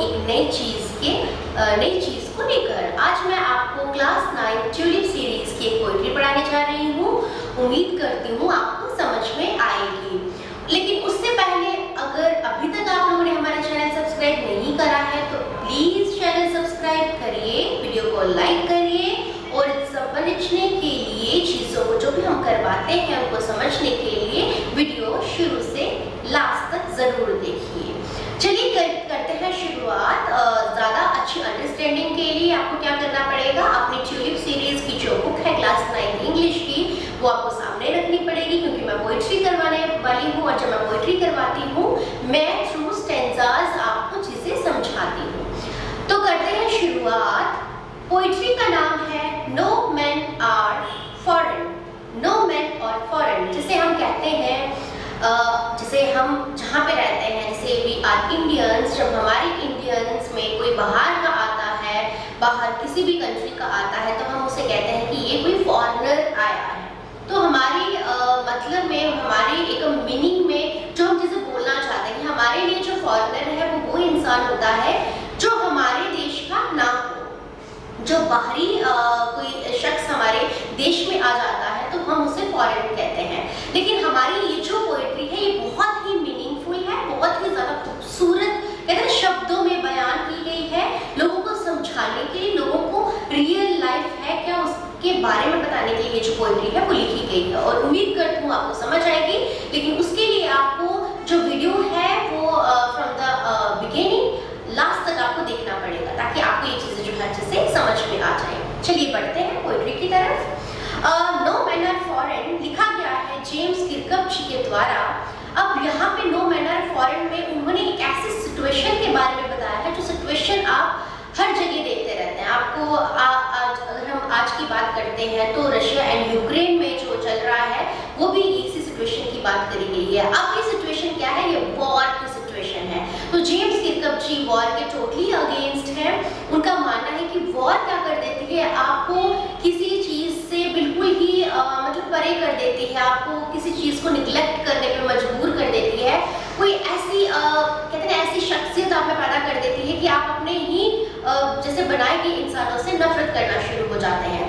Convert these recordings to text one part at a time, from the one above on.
एक नई चीज को लेकर। आज मैं आपको क्लास 9 ट्यूलिप सीरीज की एक पोइट्री पढ़ाने जा रही हूँ। उम्मीद करती हूँ आपको समझ में आएगी। लेकिन उससे पहले अगर अभी तक आप लोगों ने हमारा चैनल सब्सक्राइब नहीं करा है तो प्लीज चैनल सब्सक्राइब करिए, वीडियो को लाइक करिए और समझने के लिए चीजों को जो भी हम करवाते हैं उनको समझने के लिए वीडियो शुरू से लास्ट तक जरूर देखिए। चलिए करते हैं शुरुआत। ज़्यादा अच्छी अंडरस्टैंडिंग के लिए आपको क्या करना पड़ेगा, अपनी ट्यूलिप सीरीज की जो बुक है क्लास 9 इंग्लिश की वो आपको सामने रखनी पड़ेगी, क्योंकि मैं पोइट्री करवाने वाली हूँ और जब मैं पोइट्री करवाती हूँ मैं थ्रू स्टेंजाज आपको चीज़ें समझाती हूँ। तो करते हैं शुरुआत। पोइट्री का नाम है no man are foreign. No man are foreign जिसे हम कहते हैं, जैसे हम जहाँ पे रहते हैं, जैसे वी आर इंडियंस, जब हमारे इंडियंस में कोई बाहर का आता है, बाहर किसी भी कंट्री का आता है तो हम उसे कहते हैं कि ये कोई फॉरेनर आया है। तो हमारी मतलब में, हमारे एक मीनिंग में जो हम जिसे बोलना चाहते हैं कि हमारे लिए जो फॉरेनर है वो इंसान होता है जो हमारे देश का ना हो। जो बाहरी कोई शख्स हमारे देश में आ जाता है तो हम उसे फॉरेन कहते हैं। लेकिन हमारी ये जो पोइट्री है ये बहुत ही मीनिंगफुल है, बहुत ही ज़्यादा खूबसूरत कहते हैं शब्दों में बयान की गई है, लोगों को समझाने के लिए, लोगों को रियल लाइफ है क्या उसके बारे में बताने के लिए जो पोइट्री है वो लिखी गई है। और उम्मीद करती हूँ आपको समझ आएगी। लेकिन उसके लिए आपको जो वीडियो है वो फ्रॉम द बिगिनिंग लास्ट तक आपको देखना पड़ेगा ताकि आपको ये चीज़ें जो है अच्छे से समझ में आ जाए। चलिए बढ़ते हैं पोइट्री की तरफ। नो मैन आर फॉरेन लिखा गया है जेम्स किरकप जी के द्वारा। अब यहाँ पे नो मैन आर फॉरेन में उन्होंने एक ऐसी सिचुएशन के बारे में बताया है जो सिचुएशन आप हर जगह देखते रहते हैं। आपको अगर हम आज की बात करते हैं तो रशिया एंड यूक्रेन में जो चल रहा है वो भी इसी सिचुएशन की बात करी गई है। अब ये सिचुएशन क्या है, ये वॉर की सिचुएशन है। तो जेम्स किरकप जी वॉर के टोटली अगेंस्ट हैं। उनका मानना है कि वॉर क्या कर देती है, आपको किसी चीज़ से बिल्कुल ही मतलब परे कर देती है, आपको किसी चीज़ को निगलेक्ट करने पे मजबूर कर देती है। कोई ऐसी कहते हैं ऐसी शख्सियत आप में पैदा कर देती है कि आप अपने ही जैसे बनाए गए इंसानों से नफरत करना शुरू हो जाते हैं।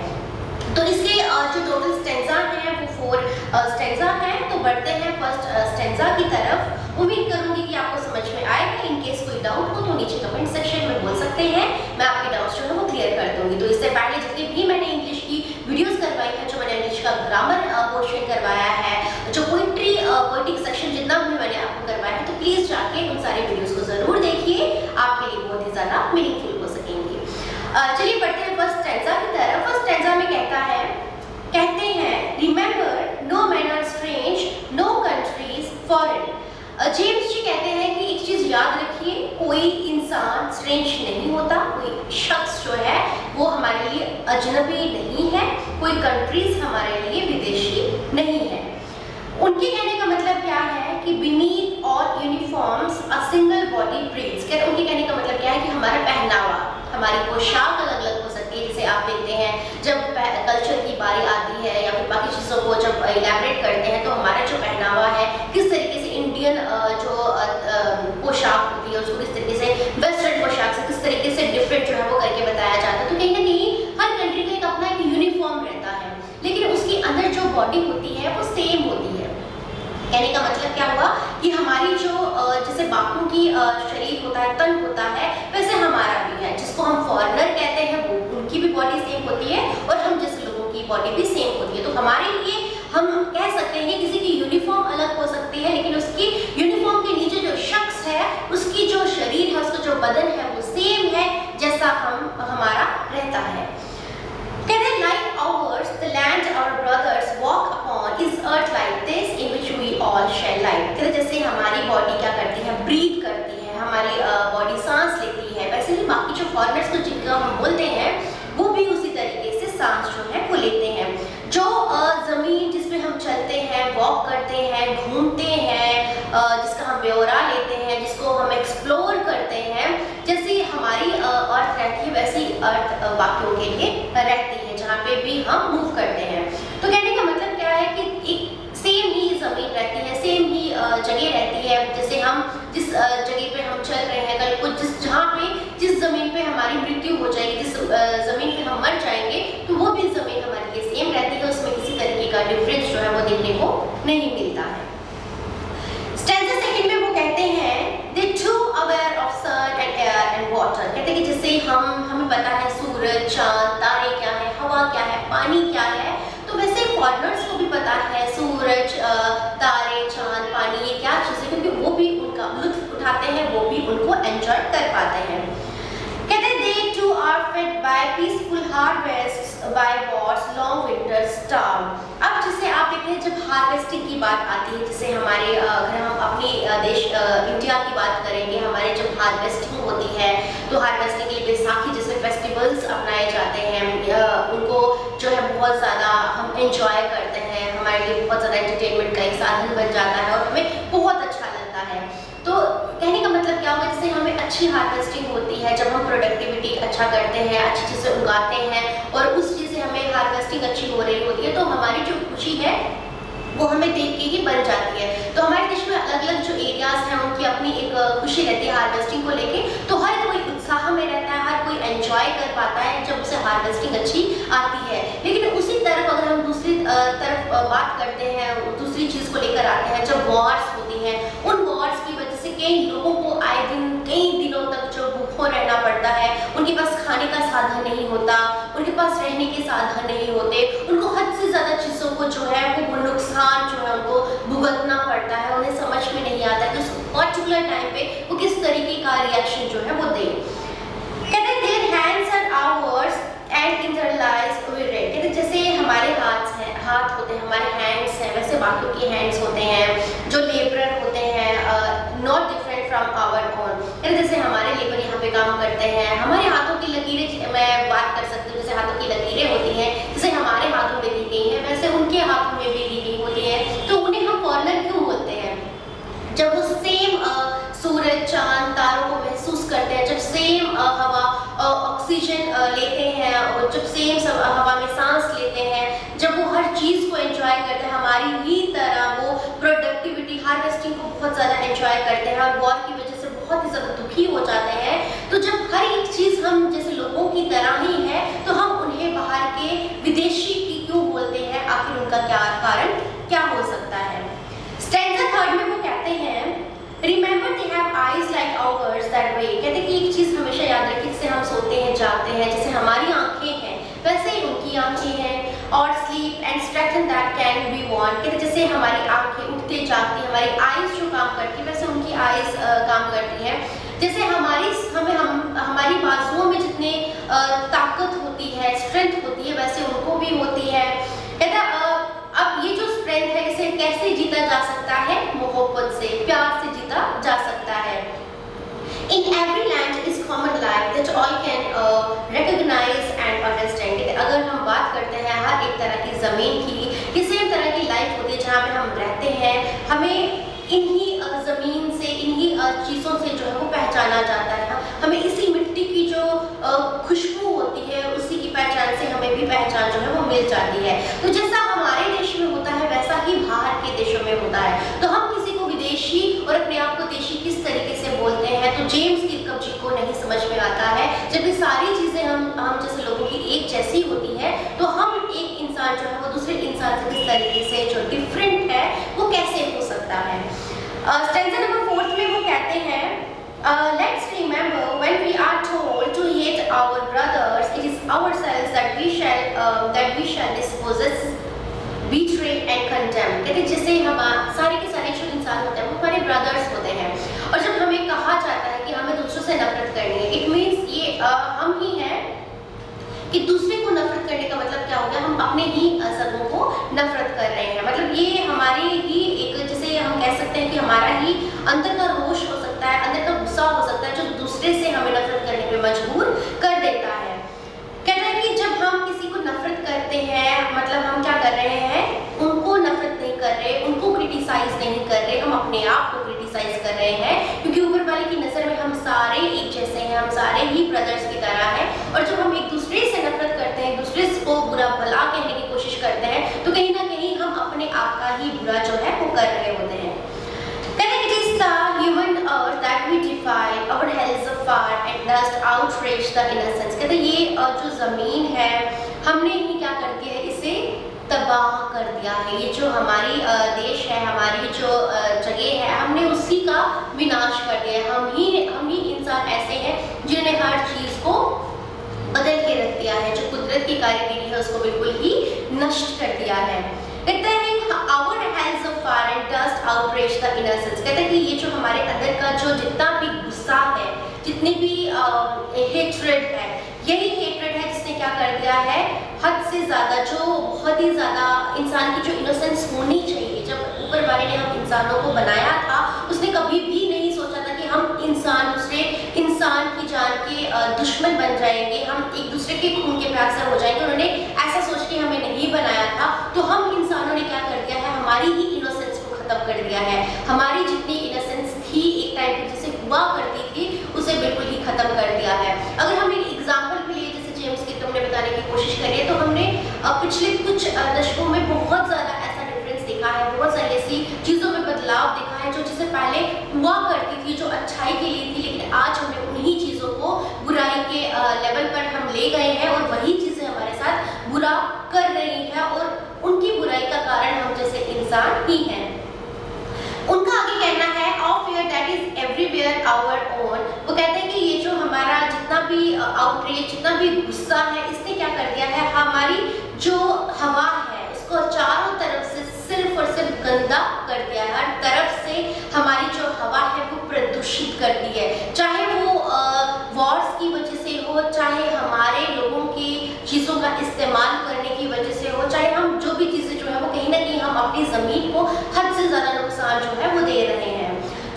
तो इसके जो टोटल स्टेंजा हैं वो 4 स्टेंजा हैं। तो बढ़ते हैं फर्स्ट स्टेंजा की तरफ। उम्मीद करूंगी कि आपको समझ में आएगा। इन केस कोई डाउट हो तो नीचे कमेंट सेक्शन में बोल सकते हैं, मैं आपके डाउट्स जो है वो क्लियर कर दूंगी। तो इससे पहले जितनी भी मैंने इंग्लिश की वीडियोस करवाई है, जो मैंने इंग्लिश का ग्रामर पोर्शन करवाया है, जो पोइटिक सेक्शन जितना भी मैंने आपको करवाया है, तो प्लीज जाके उन सारे वीडियोस को जरूर देखिए, आपके लिए बहुत ही ज्यादा मीनिंगफुल हो सकेंगे। चलिए बढ़ते हैं फर्स्ट स्टेंजा की तरफ। फर्स्ट स्टेंजा में कहते हैं remember no man are strange, no countries foreign. James ji कहते हैं कि एक चीज याद रखिए, कोई इंसान स्ट्रेंज नहीं होता, कोई शख्स जो है वो हमारे लिए अजनबी नहीं है, कोई कंट्रीज हमारे लिए विदेशी नहीं है। उनके कहने का मतलब क्या है कि beneath all uniforms a single body breathes. उनके कहने का मतलब क्या है कि हमारा पहनावा, हमारी पोशाक अलग अलग हो सकती है। जैसे आप देखते हैं जब कल्चर की बारी आती है या फिर बाकी चीज़ों को जब इलैबोरेट करते हैं तो हमारा जो पहनावा है, किस तरीके से इंडियन जो पोशाक होती है उसको किस तरीके से वेस्टर्न पोशाक से किस तरीके से डिफरेंट जो है वो करके बताया जाता है। तो कहीं ना कहीं हर कंट्री का एक अपना एक यूनिफॉर्म रहता है, लेकिन उसके अंदर जो बॉडी होती है वो सेम होती है। कहने का मतलब क्या हुआ कि हमारी जो जैसे बाकी की शरीर होता है, तन होता है, वैसे हमारा भी है। जिसको हम फॉरेनर कहते हैं वो उनकी भी बॉडी सेम होती है और हम जैसे लोगों की बॉडी भी सेम होती है। तो हमारे लिए हम कह सकते हैं किसी की यूनिफॉर्म अलग हो सकती है, लेकिन उसकी यूनिफॉर्म के नीचे जो शख्स है उसकी जो शरीर है, उसका जो बदन है वो सेम है जैसा हमारा रहता है। कहते हैं like ours, the land our brothers walk upon is earth like this in which we all shall live। कहते जैसे हमारी बॉडी क्या करती है, ब्रीथ करती है, हमारी बॉडी सांस लेती है, वैसे ही बाकी जो फॉरेनर्स को जिनका हम बोलते हैं वो भी उसी तरीके से सांस जो है वो लेते हैं। जो ज़मीन जिस पे हम चलते हैं, वॉक करते हैं, घूमते हैं, जिसका हम ब्यौरा लेते हैं, जिसको हम एक्सप्लोर करते हैं, जैसे हमारी अर्थ रहती है वैसे ही अर्थ बाकियों के लिए रहती है जहाँ पे भी हम मूव करते हैं। तो कहने का मतलब क्या है कि एक सेम ही ज़मीन रहती है, सेम ही जगह रहती है। जैसे हम जिस जगह पे हम चल रहे हैं, कल को जहाँ पे देखने को नहीं मिलता है। स्टैंजा सेकंड में वो कहते हैं they too aware of sun and air and water, कहते हैं कि जैसे हमें पता है सूरज, चांद, तारे क्या है, हवा क्या है, पानी क्या है, तो वैसे फॉरेनर्स को भी पता है सूरज, तारे, चांद, पानी ये क्या चीज़ है, क्योंकि वो भी उनका लुत्फ उठाते हैं, वो भी उनको एंजॉय कर पाते हैं। कहते हैं they too are fed by peaceful harvests by wars long winter storm। अब जैसे आप देखते हैं जब हार्वेस्टिंग की बात आती है, जैसे हमारे अगर हम अपने देश इंडिया की बात करेंगे, हमारे जब हार्वेस्टिंग होती है तो हार्वेस्टिंग के लिए बैसाखी जैसे फेस्टिवल्स अपनाए जाते हैं, उनको जो है बहुत ज़्यादा हम एंजॉय करते हैं, हमारे लिए बहुत ज़्यादा एंटरटेनमेंट का एक साधन बन जाता है और हमें बहुत अच्छा लगता है। तो कहने का मतलब क्या होगा, जैसे हमें अच्छी हार्वेस्टिंग होती है, जब हम प्रोडक्टिविटी अच्छा करते हैं, अच्छी चीज़ें उगाते हैं और उस चीज़ से हमें हार्वेस्टिंग अच्छी हो रही होती है, तो हमारी जो खुशी है वो हमें देख के ही बन जाती है। तो हमारे देश में अलग अलग जो एरियाज हैं उनकी अपनी एक खुशी रहती है हार्वेस्टिंग को लेके, तो हर कोई उत्साह में रहता है, हर कोई एंजॉय कर पाता है जब उसे हार्वेस्टिंग अच्छी आती है। लेकिन उसी तरफ अगर हम दूसरी तरफ बात करते हैं, दूसरी चीज़ को लेकर आते हैं, जब वॉर्स होती हैं, उन वॉर्स की वजह से कई लोगों को आए दिन कई दिनों तक जो भूखों रहना पड़ता है, उनके पास खाने का साधन नहीं होता, उनके पास रहने के साधन नहीं होते, उनको हद से ज़्यादा चीज़ों को जो है वो नुकसान जो है उनको भुगतना पड़ता है, उन्हें समझ में नहीं आता है तो पर्टिकुलर टाइम पे वो किस तरीके का रिएक्शन जो है वो दे। कहते हैं their hands are ours and in their lives we read, कहते हैं जैसे हमारे हाथ होते हैं, हमारे हैंड्स हैं, वैसे बाकियों के हैंड्स होते हैं जो लेबरर होते हैं, not different from our own. कहते जैसे हमारे लेबर यहाँ पे काम करते हैं, हमारे हाथों की लकीरें, मैं बात कर सकती हूँ जैसे हाथों की लकीरें होती हैं, जैसे हमारे हाथों में दी गई हैं वैसे उनके हाथों में भी दी गई होती है। तो उन्हें हम फॉरेनर क्यों बोलते हैं? जब वो सेम सूरज, चांद, तारों को महसूस करते हैं, जब सेम हवा ऑक्सीजन लेते हैं और जब सेम हवा में सांस लेते हैं, जब वो हर चीज़ को एंजॉय करते हैं, हमारी ही तरह वो प्रोडक्टिविटी हार्वेस्टिंग को बहुत ज़्यादा एंजॉय करते हैं और वॉर की वजह से बहुत ही ज़्यादा दुखी हो जाते हैं, तो जब हर एक चीज़ हम जैसे लोगों की तरह ही है तो हम उन्हें बाहर के विदेशी की क्यों बोलते हैं? आखिर उनका क्या कारण क्या हो सकता है? स्टैंजा थर्ड में वो कहते हैं Remember they have eyes like ours that way, कहते हैं कि एक चीज़ हमेशा याद रखें, जैसे हम सोते हैं जागते हैं, जैसे हमारी आंखें हैं वैसे ही उनकी आंखें हैं, और sleep and strengthen that can be worn, कहते हैं जैसे हमारी आंखें उठते जागती, हमारी आइज़ जो काम करती है वैसे उनकी आइज़ काम करती है। जैसे हमारी बाजुओं में जितने ताकत होती है, स्ट्रेंथ होती है, वैसे उनको भी होती है। कहता अब ये जो स्ट्रेंथ है इसे कैसे जीता जा सकता है? मोहब्बत से, प्यार से जीता जा सकता है। In every land is common life that all can recognize and understand। अगर हम बात करते हैं हर एक तरह की ज़मीन की, किसी भी तरह की लाइफ होती है जहाँ पे हम रहते हैं, हमें इन्हीं ज़मीन से, इन्हीं चीज़ों से जो है वो पहचाना जाता है। हमें इसी मिट्टी की जो खुशबू होती है उसी की पहचान से हमें भी पहचान जो है वो मिल जाती है। तो जैसा हमारे देश में होता है वैसा ही बाहर के देशों में होता है। तो हम किसी को विदेशी और अपने आप को देशी किस तरीके से बोलते हैं तो जेम्स किर्कप जी को नहीं समझ में आता है। जब ये सारी चीज़ें हम जैसे लोगों की एक जैसी होती है तो हम एक इंसान जो है वो दूसरे इंसान से किस तरीके से जो डिफरेंट है वो कैसे हो सकता है। स्टैंजा नंबर 4 में वो कहते हैं let's remember when we are told to hate our brothers, it is ourselves that we shall dispossess, betray and condemn। कहते हैं जैसे हम सारे के सारे जो इंसान होते हैं वो हमारे ब्रदर्स होते हैं, और जब हमें कहा जाता है कि हमें दूसरों से नफरत करनी है, इट मीन्स ये हम ही हैं कि दूसरे को नफरत करने का मतलब क्या हो गया? हम अपने ही सगों को नफरत कर रहे हैं। मतलब ये हमारी ही एक, जैसे हम कह सकते हैं कि हमारा ही अंदर का रोष हो सकता है, अंदर का गुस्सा हो सकता है जो दूसरे से हमें नफरत करने पे मजबूर कर देता है। कहते हैं कि जब हम किसी को नफरत करते हैं मतलब हम क्या कर रहे हैं? उनको नफरत नहीं कर रहे, उनको क्रिटिसाइज नहीं कर रहे, हम अपने आप को क्रिटिसाइज कर रहे हैं, क्योंकि ऊपर वाले की नज़र में हम सारे एक जैसे हैं, हम सारे ही ब्रदर्स की तरह हैं। और जब हम एक दूसरे से नफरत करते हैं, एक दूसरे को बुरा भला कहने की कोशिश करते हैं, तो कहीं ना कहीं हम अपने आप का ही बुरा जो है वो कर रहे होते हैं। It is the human earth that we defy, our hells of fire and dust outrage the innocence। कहते ये जो ज़मीन है हमने ही क्या कर दिया है, इसे तबाह कर दिया है। ये जो हमारी देश है, हमारी जो जगह है, हमने उसी का विनाश कर दिया है। हम ही इंसान ऐसे हैं जिन्होंने हर चीज़ को बदल के रख दिया है, जो कुदरत की कारीगरी है उसको बिल्कुल ही नष्ट कर दिया है। कहते हैं our hands of fire and dust outrage the innocence। कहते हैं कि ये जो हमारे अंदर का जो जितना भी गुस्सा है, जितनी भी हेट्रेड है, यही हेट्रेड है जिसने क्या कर दिया है, हद से ज़्यादा, जो बहुत ही ज़्यादा इंसान की जो इनोसेंस होनी चाहिए, जब ऊपर वाले ने हम इंसानों को बनाया था, उसने कभी भी नहीं सोचा था कि हम इंसान दूसरे इंसान की जान के दुश्मन बन जाएंगे, हम एक दूसरे के खून के प्यासे हो जाएंगे। उन्होंने ऐसा सोच के हमें नहीं बनाया था। तो हम इंसानों ने क्या कर दिया है, हमारी ही इनोसेंस को ख़त्म कर दिया है। हमारी जितनी इनोसेंस थी एक टाइम पे जैसे हुआ करती थी, उसे बिल्कुल ही ख़त्म कर दिया है। अगर हम एक एग्जाम्पल भी लिए, जैसे जेम्स की तुमने बताने की कोशिश करी है, तो हमने पिछले कुछ दशकों में बहुत ज़्यादा ऐसा डिफरेंस देखा है, बहुत सारी ऐसी चीज़ों में बदलाव देखा है, जो चीज़ें पहले हुआ करती थी, जो अच्छाई के लिए थी, लेकिन आज हमने उन्हीं चीज़ों को बुराई के लेवल पर हम ले गए हैं और वही चीज़ें हमारे साथ बुरा कर रही है और उनकी बुराई का कारण हम जैसे इंसान ही हैं। उनका आगे कहना है of fear that is everywhere our own। वो कहते हैं कि ये जो हमारा जितना भी आउटरीच, जितना भी गुस्सा है, इसने क्या कर दिया है, हमारी जो हवा है उसको चारों तरफ से सिर्फ और सिर्फ गंदा कर दिया है। हर तरफ से हमारी जो हवा है वो प्रदूषित कर दी है, चाहे वो वॉर्स की वजह से हो, चाहे हमारे लोगों की चीज़ों का इस्तेमाल करने की वजह से हो, चाहे हम जो भी चीज़ें जो है वो कहीं ना कहीं हम अपनी ज़मीन को हद से ज़्यादा नुकसान जो है वो दे रहे हैं।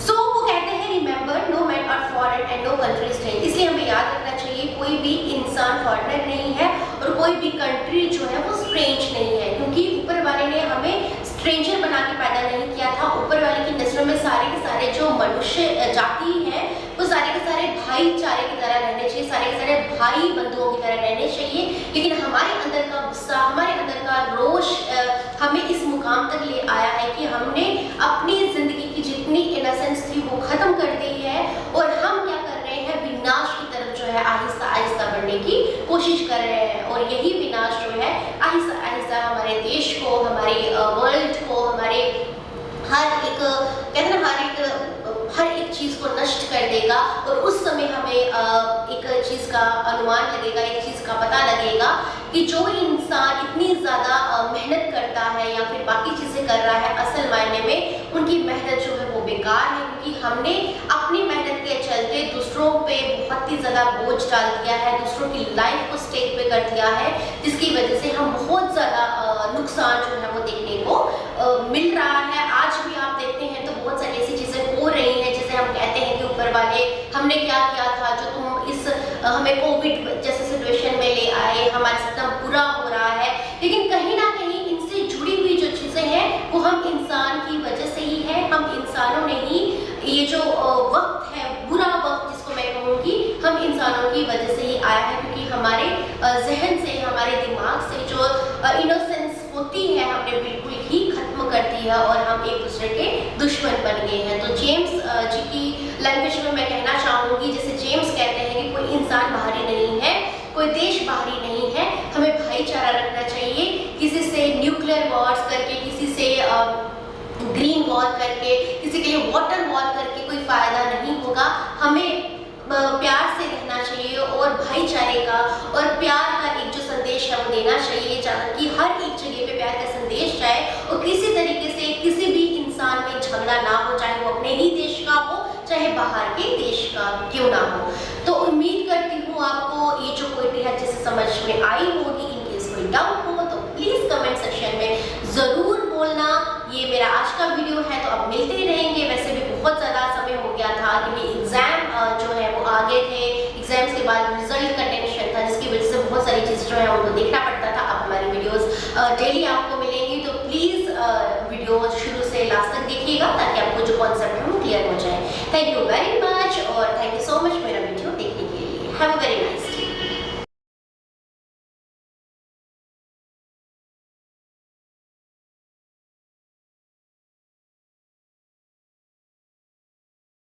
वो कहते हैं remember no man are foreign and no country strange. इसलिए हमें याद रखना चाहिए कोई भी इंसान फॉरेनर नहीं है और कोई भी कंट्री जो है वो स्ट्रेंज नहीं है, क्योंकि ऊपर वाले ने हमें स्ट्रेंजर बना के पैदा नहीं किया था। ऊपर वाले की नज़रों में सारे के सारे जो मनुष्य जाति हैं वो सारे के सारे भाईचारे की तरह रहने चाहिए, सारे के सारे भाई बंधुओं की तरह रहने चाहिए। लेकिन हमारे अंदर का गुस्सा, हमारे अंदर का रोष हमें इस मुकाम तक ले आया है कि हमने अपनी ज़िंदगी की जितनी इनोसेंस थी वो ख़त्म कर दी है और हम क्या कर रहे हैं, विनाश की तरफ जो है आहिस्ता आहिस्ता बढ़ने की कोशिश कर रहे हैं। और यही विनाश जो है आहिस्ता आहिस्ता हमारे देश को, हमारे वर्ल्ड को, हमारे कहते हैं हर एक चीज़ को नष्ट कर देगा। और उस समय हमें एक चीज़ का अनुमान लगेगा, एक चीज़ का पता लगेगा कि जो इंसान इतनी ज़्यादा मेहनत करता है या फिर बाकी चीज़ें कर रहा है, असल मायने में उनकी मेहनत जो है वो बेकार है, क्योंकि हमने अपनी मेहनत के चलते दूसरों पे बहुत ही ज़्यादा बोझ डाल दिया है, दूसरों की लाइफ को स्टेक पे कर दिया है, जिसकी वजह से हम बहुत ज़्यादा नुकसान जो है वो देखने को मिल रहा है। आज भी आप देखते हैं तो बहुत सारी ऐसी चीज़ें हो रही हैं, जैसे हम कहते हैं कि ऊपर वाले हमने क्या किया था जो तुम इस हमें कोविड जैसे सिचुएशन में ले आए, हमारे साथ इतना बुरा हो रहा है। लेकिन कहीं ना कहीं इनसे जुड़ी हुई जो चीज़ें हैं वो हम इंसान की वजह से ही है। हम इंसानों ने ही ये जो वक्त है, बुरा वक्त जिसको मैं कहूँगी, हम इंसानों की वजह से ही आया है, क्योंकि हमारे जहन से, हमारे दिमाग से जो इनोसेंस होती है हमने बिल्कुल ही खत्म कर दी है और हम एक दूसरे के दुश्मन बन गए हैं। तो जेम्स जी की लैंग्वेज में मैं कहना चाहूँगी, जैसे जेम्स कहते हैं कि कोई इंसान बाहरी नहीं है, कोई देश बाहरी नहीं है, हमें भाईचारा रखना चाहिए। किसी से न्यूक्लियर वॉर्स करके, किसी से ग्रीन वॉर करके, किसी के लिए वाटर वॉर करके कोई फ़ायदा नहीं होगा। हमें प्यार से रहना चाहिए और भाईचारे का और प्यार का एक जो संदेश है वो देना चाहिए, कि हर एक जगह पे प्यार का संदेश जाए और किसी तरीके से किसी भी इंसान में झगड़ा ना हो, चाहे वो अपने ही देश का हो, चाहे बाहर के देश का क्यों ना हो। तो उम्मीद करती हूँ आपको ये जो पोएट्री है जैसे समझ में आई होगी। इन केस कोई डाउट हो तो प्लीज़ कमेंट सेक्शन में ज़रूर बोलना। ये मेरा आज का वीडियो है, तो अब मिलते रहेंगे। वैसे भी बहुत ज़्यादा समय हो गया था क्योंकि एग्ज़ाम जो है वो आगे थे, एग्जाम्स के बाद रिजल्ट का टेंशन था, जिसकी वजह से बहुत सारी चीज़ें जो है उनको देखना पड़ता था। अब हमारी वीडियोस डेली आपको मिलेंगी, तो प्लीज़ वीडियो शुरू से लास्ट तक देखिएगा ताकि आपको जो कॉन्सेप्ट है वो क्लियर हो जाए। थैंक यू वेरी मच और थैंक यू सो मच मेरा वीडियो देखने के लिए। Have a very nice